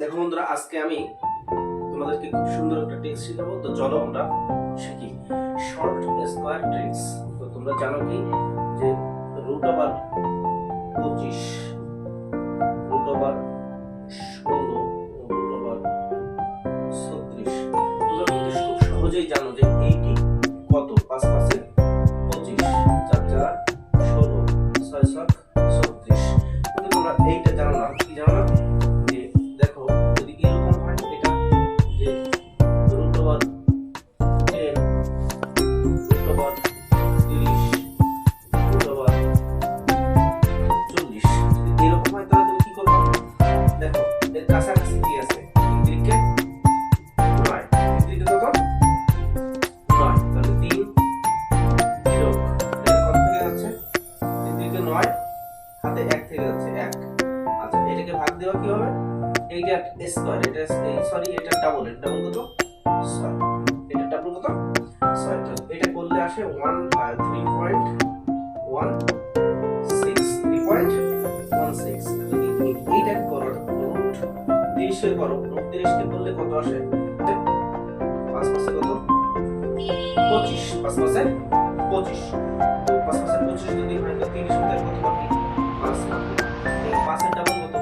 দেখো বন্ধুরা, আজকে আমি তোমাদেরকে খুব সুন্দর একটা ট্রিক্স শেখাবো। তো চলো আমরা শিখি শর্ট স্কোয়ার ট্রিক্স। তো তোমরা জানো কি যে root over 25, root over 16, root over 36 তোমরা কিন্তু খুব সহজেই জানো যে এইটি কত। 5 5 25, 4 4 16, 6 7 36। কিন্তু তোমরা এইটা জানো না। কি জানো না? যে দেখো, যদি এরকম হয় এটা যে root over 10, root over 30, root over 40, যদি এরকম হয় তাহলে তুমি কি করবে? দেখো এর কাছাকাছি কি আছে? তিনদিকে 9, তিনদিকে কত? 9, তাহলে 3 যোগ এটা কত থেকে যাচ্ছে? তিনদিকে 9, হাতে 1 থেকে যাচ্ছে 1। আচ্ছা, এটাকে ভাগ দেওয়া কি হবে? এইটা স্কয়ার, এটা সরি এটা ডাবল, এটা ডাবল কত? 6, এটা ডাবল কত? 6। তো এটা করলে আসে 3.16। যদি এইটা করো রুট 30 এর করো, রুট 30 কে করলে কত আসে? 5 5 কত? 25, 5 5 25। তো 5 5 25 যদি হয় তো 30 মিটার কত বাকি? 5 বাকি। এই 5 এর ডাবল কত?